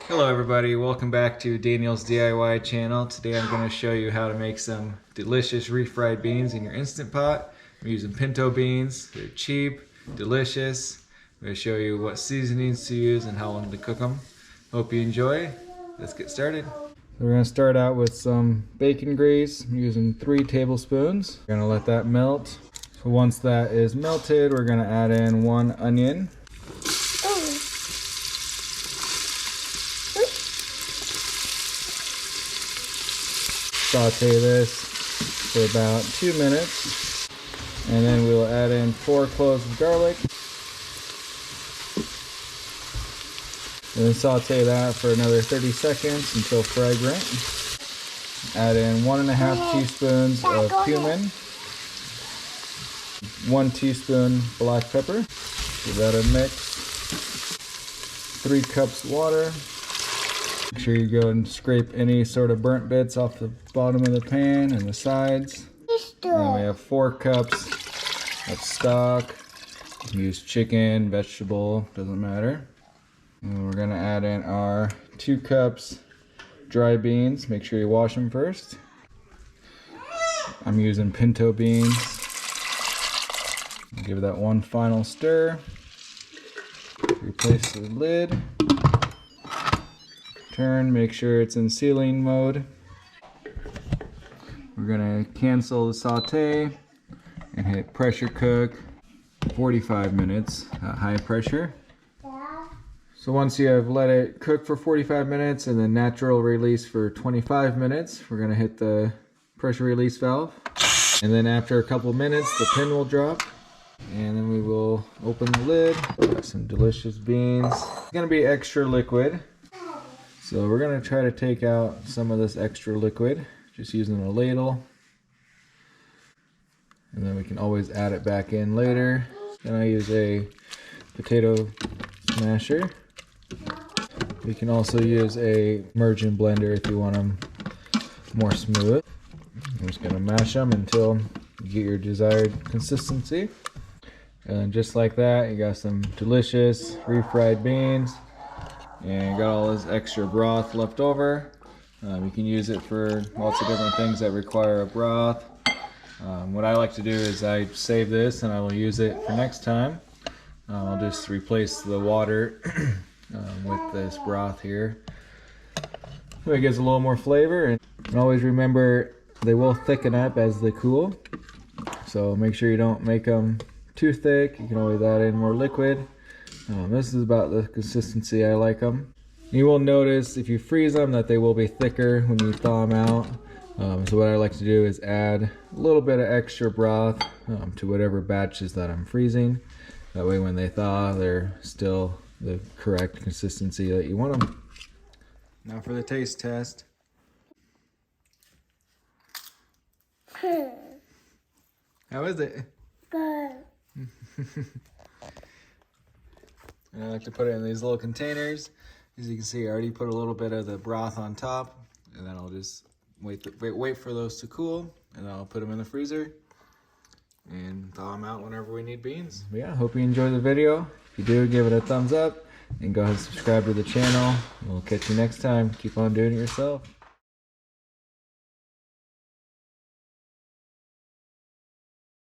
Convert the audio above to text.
Hello everybody, welcome back to Daniel's DIY channel. Today I'm going to show you how to make some delicious refried beans in your Instant Pot. I'm using pinto beans. They're cheap, delicious. I'm going to show you what seasonings to use and how long to cook them. Hope you enjoy. Let's get started. We're going to start out with some bacon grease. I'm using 3 tablespoons. We're going to let that melt. So once that is melted, we're going to add in 1 onion. Saute this for about 2 minutes, and then we'll add in 4 cloves of garlic, and then saute that for another 30 seconds until fragrant. Add in 1.5 teaspoons of cumin, 1 teaspoon black pepper. Give that a mix. 3 cups of water. Make sure you go and scrape any sort of burnt bits off the bottom of the pan and the sides. And we have 4 cups of stock. Use chicken, vegetable, doesn't matter. And we're gonna add in our 2 cups dry beans. Make sure you wash them first. I'm using pinto beans. Give that one final stir. Replace the lid. Turn, make sure it's in sealing mode. We're gonna cancel the saute and hit pressure cook 45 minutes at high pressure. So once you have let it cook for 45 minutes and then natural release for 25 minutes, we're gonna hit the pressure release valve. And then after a couple minutes, the pin will drop. And then we will open the lid. Got some delicious beans. It's gonna be extra liquid. So we're going to try to take out some of this extra liquid just using a ladle. And then we can always add it back in later. Then I use a potato smasher. You can also use a immersion blender if you want them more smooth. I'm just going to mash them until you get your desired consistency. And just like that, you got some delicious refried beans. And got all this extra broth left over. You can use it for lots of different things that require a broth. What I like to do is I save this and I will use it for next time. I'll just replace the water with this broth here. So it gives a little more flavor. And always remember they will thicken up as they cool. So make sure you don't make them too thick. You can always add in more liquid. This is about the consistency I like them. You will notice if you freeze them that they will be thicker when you thaw them out. So what I like to do is add a little bit of extra broth to whatever batches that I'm freezing. That way when they thaw, they're still the correct consistency that you want them. Now for the taste test. How is it? Good. And I like to put it in these little containers. As you can see, I already put a little bit of the broth on top, and then I'll just wait for those to cool, and then I'll put them in the freezer and thaw them out whenever we need beans. But yeah, hope you enjoyed the video. If you do, give it a thumbs up, and go ahead and subscribe to the channel. We'll catch you next time. Keep on doing it yourself.